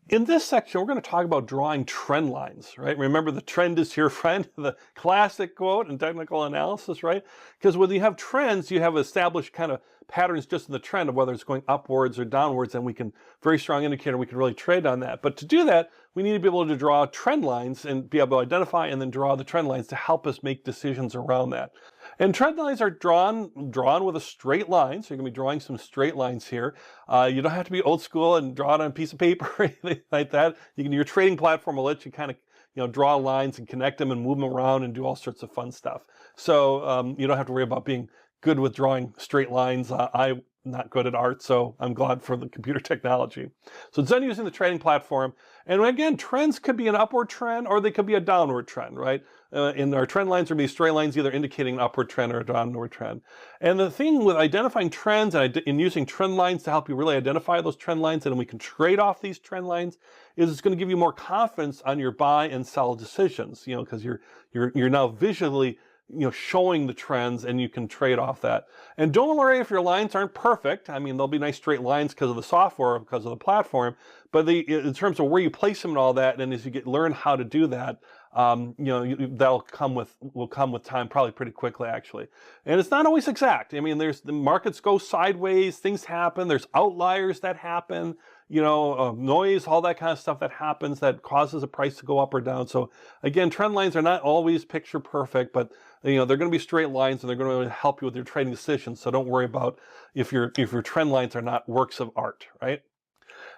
In this section, we're going to talk about drawing trend lines, right? Remember, the trend is your friend, the classic quote in technical analysis, right? Because when you have trends, you have established kind of patterns just in the trend of whether it's going upwards or downwards, and we can, very strong indicator, we can really trade on that. But to do that, we need to be able to draw trend lines and be able to identify and then draw the trend lines to help us make decisions around that. And trend lines are drawn with a straight line, so you're going to be drawing some straight lines here. You don't have to be old school and draw it on a piece of paper or anything like that. Your trading platform will let you kind of draw lines and connect them and move them around and do all sorts of fun stuff. So you don't have to worry about being good with drawing straight lines. I'm not good at art, so I'm glad for the computer technology. So it's done using the trading platform. And again, trends could be an upward trend or they could be a downward trend, right? In our trend lines, there will be straight lines either indicating an upward trend or a downward trend. And the thing with identifying trends and using trend lines to help you really identify those trend lines, and then we can trade off these trend lines, is it's going to give you more confidence on your buy and sell decisions, because you're now visually showing the trends and you can trade off that. And don't worry if your lines aren't perfect. I mean, they'll be nice straight lines because of the software, because of the platform, but in terms of where you place them and all that, and as you learn how to do that, that'll come with time, probably pretty quickly actually. And it's not always exact. I mean, the markets go sideways, things happen, there's outliers that happen, noise, all that kind of stuff that happens that causes a price to go up or down. So again, trend lines are not always picture perfect, but they're going to be straight lines and they're going to help you with your trading decisions. So don't worry about if your trend lines are not works of art, right?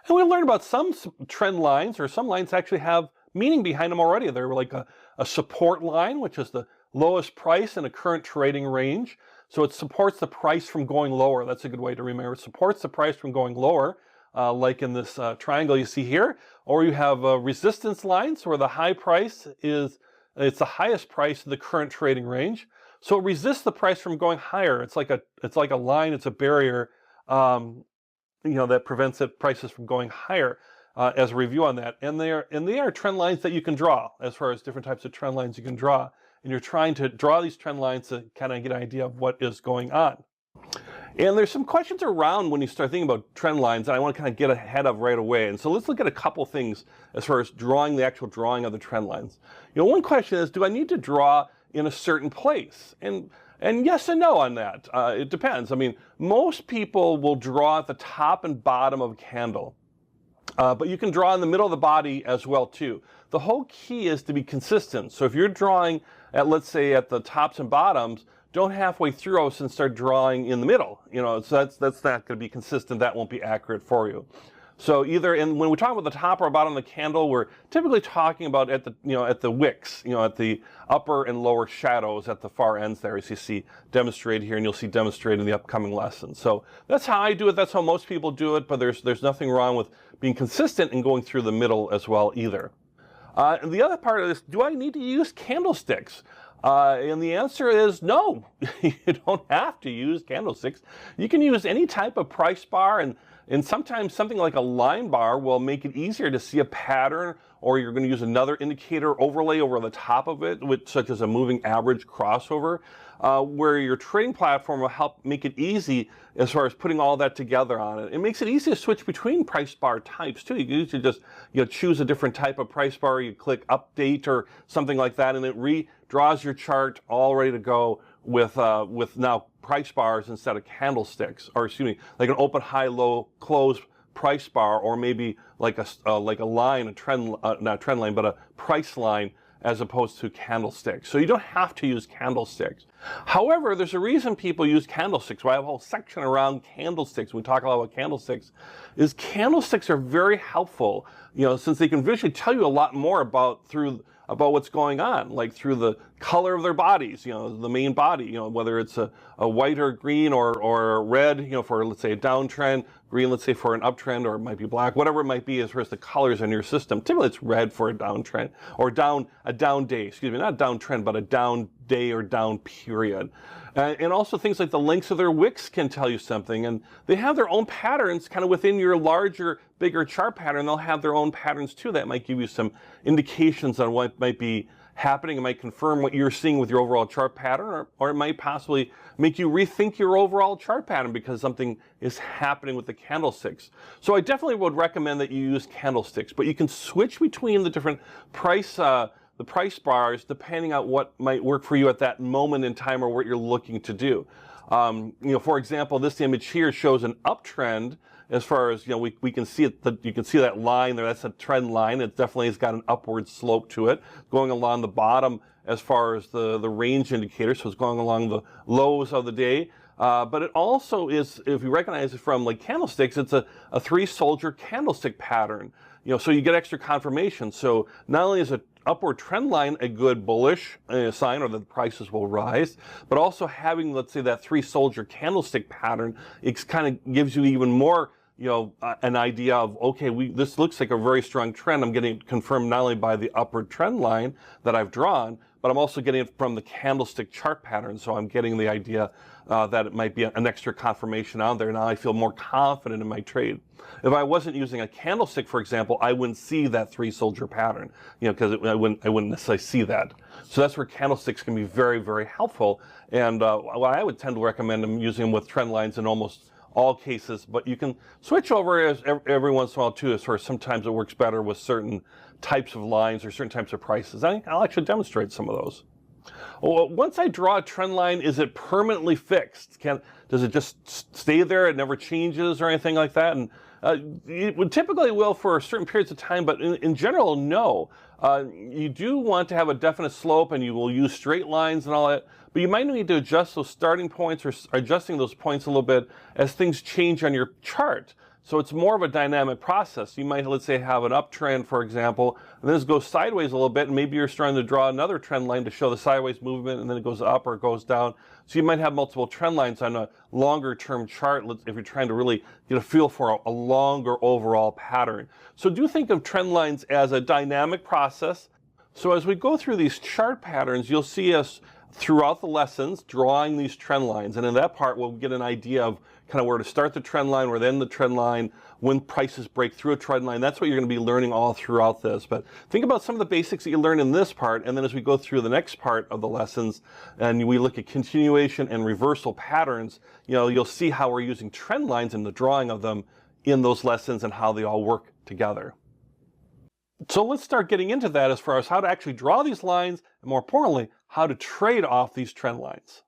And we learned about some trend lines, or some lines actually have meaning behind them already. They're like a support line, which is the lowest price in a current trading range. So it supports the price from going lower. That's a good way to remember. It supports the price from going lower, like in this triangle you see here. Or you have resistance lines where the high price it's the highest price in the current trading range. So it resists the price from going higher. It's like a line, it's a barrier, that prevents prices from going higher. As a review on that, and they are trend lines that you can draw, as far as different types of trend lines you can draw, and you're trying to draw these trend lines to kind of get an idea of what is going on. And there's some questions around when you start thinking about trend lines that I want to kind of get ahead of right away. And so let's look at a couple things as far as the actual drawing of the trend lines. One question is, do I need to draw in a certain place? And yes and no on that. It depends. I mean, most people will draw at the top and bottom of a candle. But you can draw in the middle of the body as well too. The whole key is to be consistent. So if you're drawing at, let's say, at the tops and bottoms, don't halfway through us and start drawing in the middle. So that's not going to be consistent. That won't be accurate for you. So when we talk about the top or bottom of the candle, we're typically talking about at the wicks, at the upper and lower shadows at the far ends there, as you see demonstrated here, and you'll see demonstrated in the upcoming lesson. So that's how I do it. That's how most people do it. But there's nothing wrong with being consistent and going through the middle as well either. And the other part of this, do I need to use candlesticks? And the answer is no. You don't have to use candlesticks. You can use any type of price bar, and sometimes something like a line bar will make it easier to see a pattern, or you're going to use another indicator overlay over the top of it, such as a moving average crossover, where your trading platform will help make it easy as far as putting all that together on it. It makes it easy to switch between price bar types too. You can usually just choose a different type of price bar, you click update or something like that, and it redraws your chart all ready to go with now price bars instead of candlesticks, or excuse me, like an open, high, low, close price bar, or maybe like a line, not a trend line, but a price line, as opposed to candlesticks. So you don't have to use candlesticks. However, there's a reason people use candlesticks. We have a whole section around candlesticks. We talk a lot about candlesticks. Candlesticks are very helpful, since they can visually tell you a lot more about what's going on, like through the color of their bodies, the main body, whether it's a white or green or red, for, let's say, a downtrend, green, let's say, for an uptrend, or it might be black, whatever it might be as far as the colors in your system. Typically it's red for a downtrend, or a down day, excuse me, not a downtrend, but a down day or down period. And also things like the lengths of their wicks can tell you something. And they have their own patterns kind of within your larger, bigger chart pattern. They'll have their own patterns too that might give you some indications on what might be happening. It might confirm what you're seeing with your overall chart pattern, or it might possibly make you rethink your overall chart pattern because something is happening with the candlesticks. So I definitely would recommend that you use candlesticks, but you can switch between the different price bars depending on what might work for you at that moment in time or what you're looking to do. For example, this image here shows an uptrend. As far as, we can see it, you can see that line there, that's a trend line. It definitely has got an upward slope to it, going along the bottom as far as the range indicator, so it's going along the lows of the day. But it also is, if you recognize it from like candlesticks, it's a three-soldier candlestick pattern. So you get extra confirmation. So not only is an upward trend line a good bullish sign, or that the prices will rise, but also having, let's say, that three-soldier candlestick pattern, it kind of gives you even more an idea of, okay, this looks like a very strong trend. I'm getting it confirmed not only by the upward trend line that I've drawn, but I'm also getting it from the candlestick chart pattern. So I'm getting the idea that it might be an extra confirmation out there. Now I feel more confident in my trade. If I wasn't using a candlestick, for example, I wouldn't see that three-soldier pattern, because I wouldn't necessarily see that. So that's where candlesticks can be very, very helpful. And I would tend to recommend using them with trend lines in almost all cases, but you can switch over every once in a while too, as far as sometimes it works better with certain types of lines or certain types of prices. I think I'll actually demonstrate some of those. Well, once I draw a trend line, is it permanently fixed? Does it just stay there? It never changes or anything like that? And it typically will for certain periods of time, but in general, no. You do want to have a definite slope, and you will use straight lines and all that, but you might need to adjust those starting points or adjusting those points a little bit as things change on your chart. So it's more of a dynamic process. You might, let's say, have an uptrend, for example, and then it goes sideways a little bit, and maybe you're starting to draw another trend line to show the sideways movement, and then it goes up or it goes down. So you might have multiple trend lines on a longer term chart if you're trying to really get a feel for a longer overall pattern. So do think of trend lines as a dynamic process. So as we go through these chart patterns, you'll see us throughout the lessons drawing these trend lines, and in that part we'll get an idea of kind of where to start the trend line, where to end the trend line, when prices break through a trend line. That's what you're going to be learning all throughout this. But think about some of the basics that you learn in this part, and then as we go through the next part of the lessons and we look at continuation and reversal patterns, you'll see how we're using trend lines in the drawing of them in those lessons and how they all work together. So let's start getting into that as far as how to actually draw these lines, and more importantly, how to trade off these trend lines.